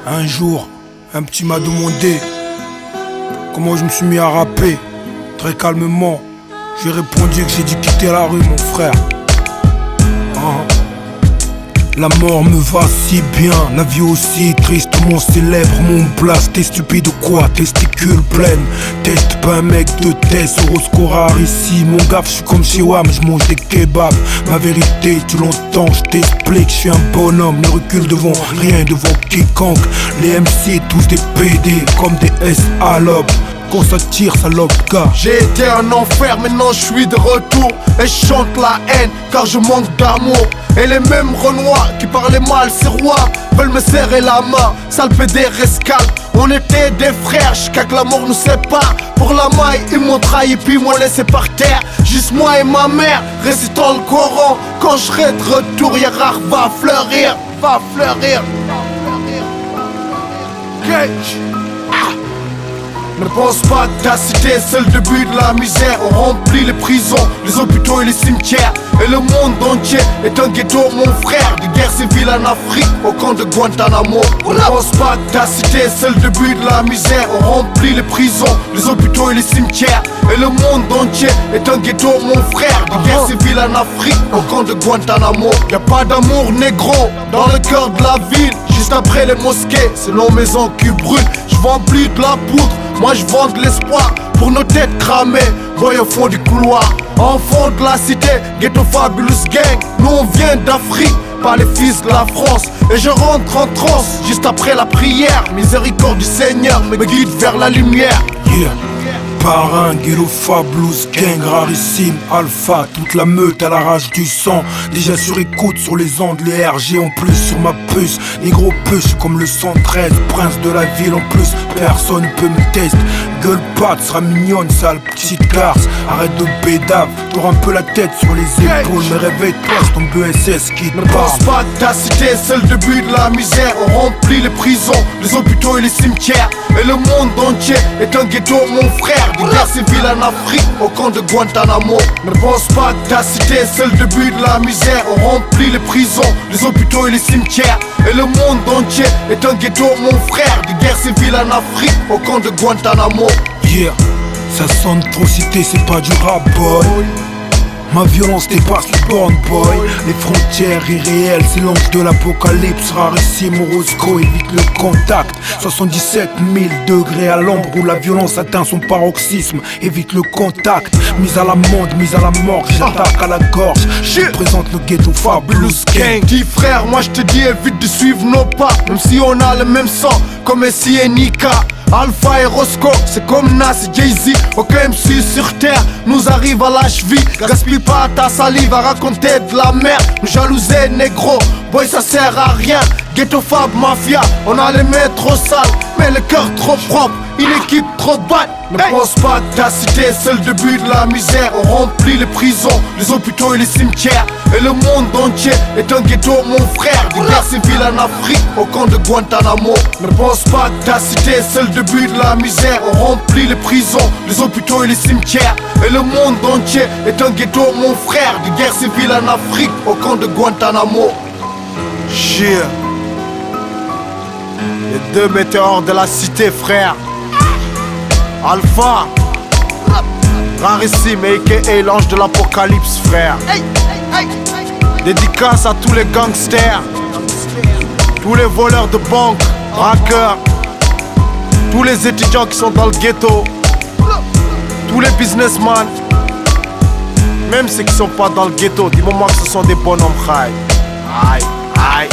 Un jour, un petit m'a demandé comment je me suis mis à rapper. Très calmement, j'ai répondu que j'ai dû quitter la rue, mon frère. La mort me va si bien, la vie aussi tristement célèbre mon blast. T'es stupide ou quoi? Testicules pleines, teste pas un mec de test. Horoscope rare ici, mon gaffe, je suis comme chez WAM, je mange des kebabs. Ma vérité, tu l'entends, je t'explique, je suis un bonhomme, ne recule devant rien, devant quiconque. Les MC, tous des PD, comme des S-alopes. Quand ça tire, salope gars. J'ai été en enfer, maintenant je suis de retour. Et je chante la haine, car je manque d'amour. Et les mêmes renois qui parlaient mal, ces rois veulent me serrer la main, sale pédé rescale. On était des frères, jusqu'à que la mort nous sépare. Pour la maille, ils m'ont trahi puis m'ont laissé par terre. Juste moi et ma mère, récitant le Coran. Quand je serai de retour, Yarar va fleurir, va fleurir. Gage. Ne pense pas que ta cité c'est le début de la misère. On remplit les prisons, les hôpitaux et les cimetières. Et le monde entier est un ghetto mon frère. Des guerres civiles en Afrique, au camp de Guantanamo. Ne pense pas que ta cité c'est le début de la misère. On remplit les prisons, les hôpitaux et les cimetières. Et le monde entier est un ghetto mon frère. Des guerres civiles en Afrique, au camp de Guantanamo. Y'a pas d'amour négro dans le cœur de la ville. Juste après les mosquées, c'est nos maisons qui brûlent. Je vends plus de la poudre, moi je vends de l'espoir pour nos têtes cramées. Voyez au fond du couloir, enfants de la cité, Ghetto Fabulous Gang. Nous on vient d'Afrique, pas les fils de la France. Et je rentre en transe, juste après la prière. Miséricorde du Seigneur me guide vers la lumière. Yeah. Parrain, Ghetto Fabulous Gang, rarissime, alpha, toute la meute à la rage du sang. Déjà sur écoute sur les ondes, les RG en plus sur ma puce. Négro puce comme le 113, prince de la ville en plus. Personne peut me tester, gueule patte, sera mignonne, sale petite garce. Arrête de bédave, t'auras un peu la tête sur les épaules. Mais réveille-toi, c'est ton BSS qui te Ne pense pas que ta cité c'est le début de la misère. On remplit les prisons, les hôpitaux et les cimetières. Et le monde entier est un ghetto mon frère. Des guerres civiles en Afrique, au camp de Guantanamo. Ne pense pas que ta cité c'est le début de la misère. On remplit les prisons, les hôpitaux et les cimetières. Et le monde entier est un ghetto mon frère. Des guerres civiles en Afrique, au camp de Guantanamo. Yeah, ça sonne trop cité, c'est pas du rap boy. Ma violence dépasse les bornes boy. Les frontières irréelles, c'est l'ange de l'apocalypse. Rarissime, Orozco, évite le contact. 77 000 degrés à l'ombre où la violence atteint son paroxysme. Évite le contact, mise à l'amende, mise à la mort. J'attaque à la gorge, je présente le Ghetto Fabulous Gang. Dis frère, moi je te dis évite de suivre nos pas. Même si on a le même sang, comme Essie et Nika. Alpha et Roscoe, c'est comme Nas et Jay-Z. Aucun MC sur terre nous arrive à la cheville. Gaspille pas ta salive à raconter de la merde. Nous jalouser négro, boy ça sert à rien. Ghetto Fab Mafia, on a les mains trop sales, mais le cœur trop propre, une équipe trop bonne. Ne pense pas que ta cité c'est le début de la misère. On remplit les prisons, les hôpitaux et les cimetières. Et le monde entier est un ghetto mon frère. Des guerres civiles en Afrique, au camp de Guantanamo. Ne pense pas que ta cité c'est le début de la misère. On remplit les prisons, les hôpitaux et les cimetières. Et le monde entier est un ghetto mon frère. Des guerres civiles en Afrique, au camp de Guantanamo. Chier. Les deux météores de la cité frère. Alpha, rarissime aka l'ange de l'apocalypse frère. Dédicace à tous les gangsters, tous les voleurs de banque, braqueurs, tous les étudiants qui sont dans le ghetto, tous les businessmen, même ceux qui sont pas dans le ghetto, du moment que ce sont des bonhommes high. Aïe, aïe.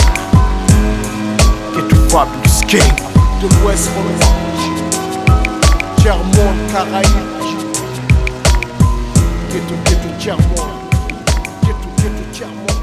Ghetto Fabulous Gang de l'Ouest tiers-monde, Caraïbes. Ghetto, tiers-monde. Ghetto, tiers-monde.